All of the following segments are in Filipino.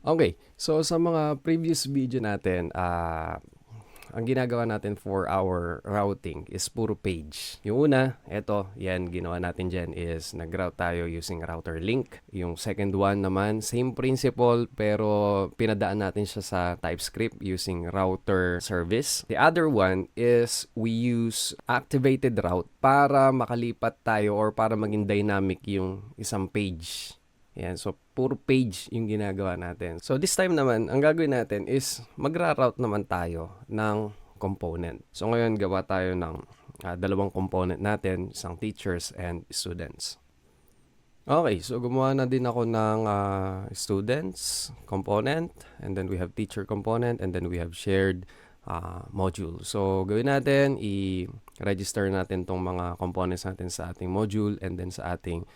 Okay, so sa mga previous video natin, ang ginagawa natin for our routing is puro page. Yung una, eto, yan, ginawa natin dyan is nag-route tayo using router link. Yung second one naman, same principle, pero pinadaan natin siya sa TypeScript using router service. The other one is we use activated route para makalipat tayo or para maging dynamic yung isang page. Yan, so puro page yung ginagawa natin. So this time naman, ang gagawin natin is magra-route naman tayo ng component. So ngayon gawa tayo ng dalawang component natin, isang teachers and students. Okay, so gumawa na din ako ng students component, and then we have teacher component, and then we have shared module. So gawin natin, i-register natin tong mga components natin sa ating module and then sa ating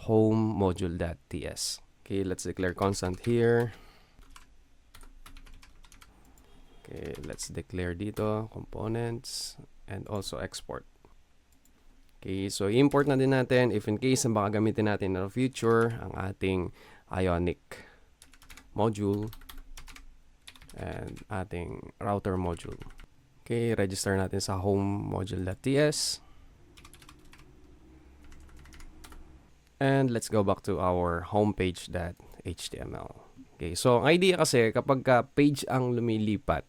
home module.ts. Okay, let's declare constant here. Okay, let's declare dito components and also export. Okay, so import na din natin if in case na baka gamitin natin in the future ang ating Ionic module and ating router module. Okay, register natin sa home module.ts. And let's go back to our homepage.html. Okay, so ang idea kasi kapag page ang lumilipat,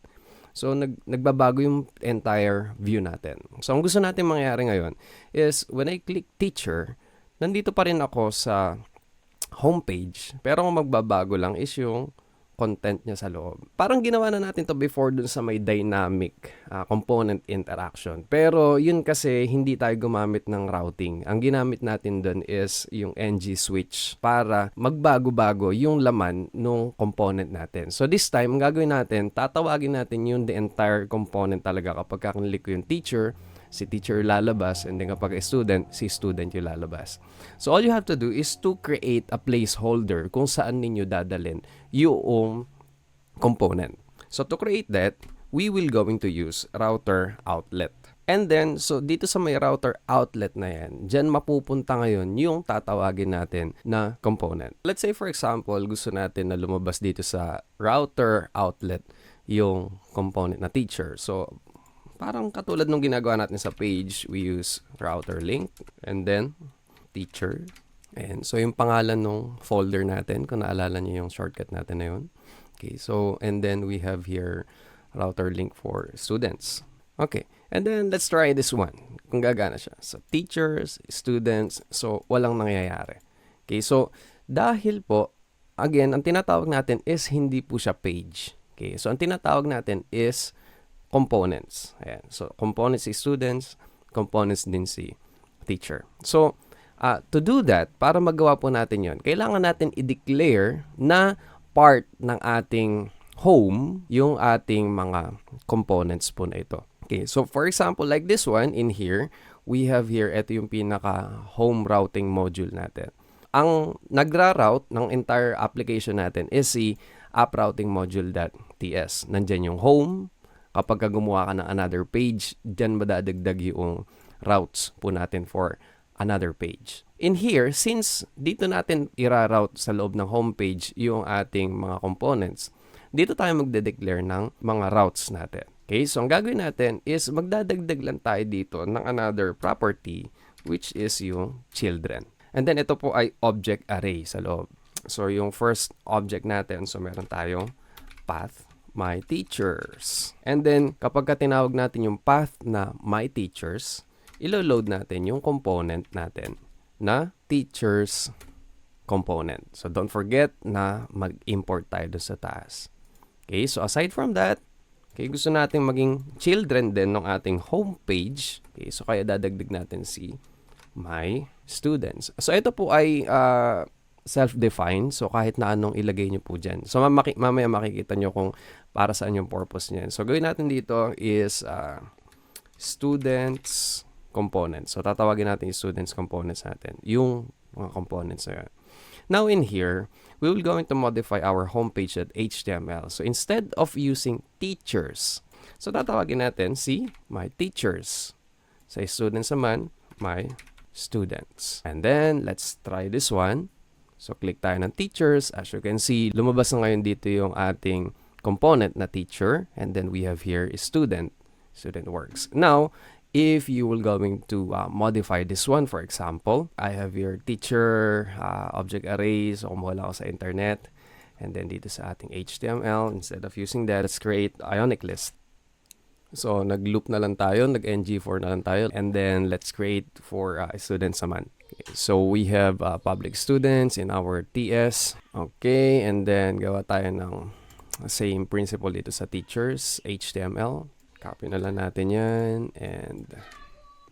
so nagbabago yung entire view natin. So ang gusto natin mangyari ngayon is when I click teacher, nandito pa rin ako sa homepage, pero ang magbabago lang is yung content niya sa loob. Parang ginawa na natin to before dun sa may dynamic component interaction. Pero yun kasi hindi tayo gumamit ng routing. Ang ginamit natin dun is yung ng switch para magbago-bago yung laman ng component natin. So this time, ang gagawin natin, tatawagin natin yung the entire component talaga kapag kaklik ko yung teacher, si teacher lalabas, and then kapag student, si student yung lalabas. So all you have to do is to create a placeholder kung saan ninyo dadalhin yung component. So to create that, we will going to use router outlet. And then, so dito sa may router outlet na yan, dyan mapupunta ngayon yung tatawagin natin na component. Let's say for example, gusto natin na lumabas dito sa router outlet yung component na teacher. So parang katulad nung ginagawa natin sa page, we use router link and then teacher. And so yung pangalan ng folder natin, kung naalala niyo yung shortcut natin na yun. Okay, so and then we have here router link for students. Okay, and then let's try this one. Kung gagana siya. So teachers, students, so walang nangyayari. Okay, so dahil po, again, ang tinatawag natin is hindi po siya page. Okay, so ang tinatawag natin is components. Ayan. So, components si students, components din si teacher. So, to do that, para magawa po natin yon, kailangan natin i-declare na part ng ating home yung ating mga components po na ito. Okay, so for example, like this one in here, we have here, ito yung pinaka home routing module natin. Ang nagra-route ng entire application natin is si app routing module.ts. Nandyan yung home. Kapag gumawa ka ng another page, dyan madadagdag yung routes po natin for another page. In here, since dito natin ira-route sa loob ng homepage yung ating mga components, dito tayo magde-declare ng mga routes natin. Okay, so ang gagawin natin is magdadagdag lang tayo dito ng another property which is yung children. And then ito po ay object array sa loob. So yung first object natin, so meron tayong path my teachers. And then, kapag tinawag natin yung path na my teachers, ilo-load natin yung component natin na teachers component. So, don't forget na mag-import tayo doon sa taas. Okay, so aside from that, okay, gusto natin maging children din ng ating homepage. Okay, so kaya dadagdag natin si my students. So, ito po ay self-defined. So, kahit na anong ilagay nyo po dyan. So, mamaya makikita nyo kung para saan yung purpose niyan. So, gawin natin dito is students components. So, tatawagin natin yung students components natin. Yung mga components na yan. Now, in here, we will going to modify our homepage at HTML. So, instead of using teachers, so tatawagin natin si my teachers. Sa students naman, my students. And then, let's try this one. So, click tayo ng teachers. As you can see, lumabas na ngayon dito yung ating component na teacher. And then we have here is student. Student works. Now, if you will going to modify this one, for example, I have your teacher object array. So, kumuha ako sa internet. And then dito sa ating HTML, instead of using that, let's create ionic list. So, nag-loop na lang tayo, nag-ng4 na lang tayo. And then, let's create for students naman. Okay, so, we have public students in our TS. Okay, and then, gawa tayo ng same principle dito sa teachers, HTML. Copy na lang natin yan. And,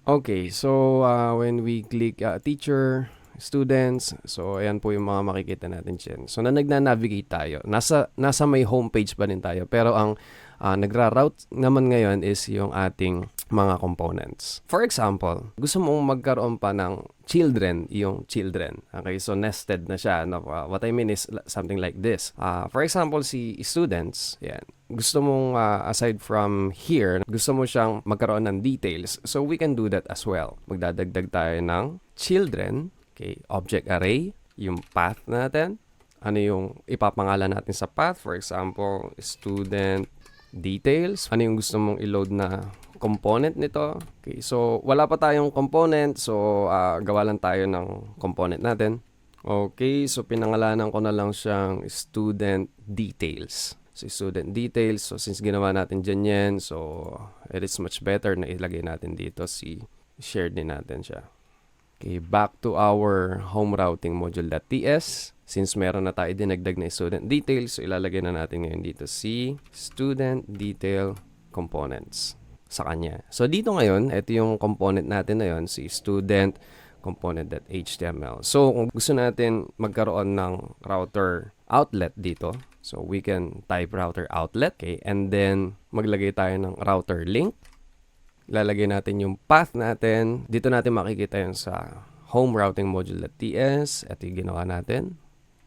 okay, so, when we click teacher, students, so, ayan po yung mga makikita natin dyan. So, nagna-navigate tayo. Nasa may homepage pa rin tayo. Pero, ang nagra-route naman ngayon is yung ating mga components. For example, gusto mong magkaroon pa ng children, yung children. Okay, so nested na siya. No? What I mean is something like this. For example, si students, yan. Gusto mong, aside from here, gusto mo siyang magkaroon ng details. So, we can do that as well. Magdadagdag tayo ng children, okay, object array, yung path natin. Ano yung ipapangalan natin sa path? For example, student details. Ano yung gusto mong i-load na component nito? Okay, so wala pa tayong component. So, gawa lang tayo ng component natin. Okay, so pinangalanan ko na lang siyang student details. So, student details. So, since ginawa natin dyan yan, so it is much better na ilagay natin dito shared din natin siya. Okay, back to our home routing module.ts. Since meron na tayo dinagdag na student details, so ilalagay na natin ngayon dito student detail components sa kanya. So dito ngayon, ito yung component natin na yun, student component.html. So kung gusto natin magkaroon ng router outlet dito, so we can type router outlet, okay, and then maglagay tayo ng router link. Lalagay natin yung path natin. Dito natin makikita yun sa home routing module.ts. Ito yung ginawa natin.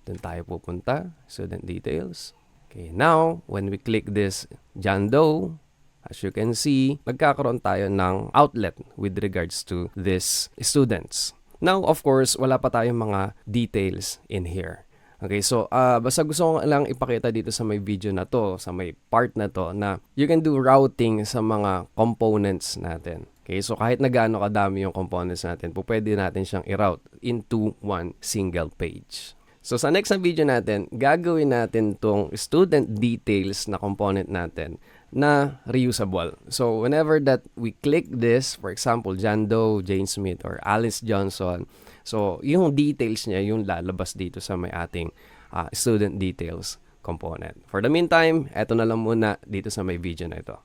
Doon tayo pupunta. Student details. Okay, now, when we click this John Doe, as you can see, magkakaroon tayo ng outlet with regards to these students. Now, of course, wala pa tayong mga details in here. Okay, so basta gusto ko lang ipakita dito sa may video na to, sa may part na to, na you can do routing sa mga components natin. Okay, so kahit na gaano kadami yung components natin, pwede natin siyang i-route into one single page. So sa next na video natin, gagawin natin tong student details na component natin na reusable. So whenever that we click this, for example, John Doe, Jane Smith, or Alice Johnson, so yung details niya yung lalabas dito sa may ating student details component. For the meantime, eto na lang muna dito sa may video na ito.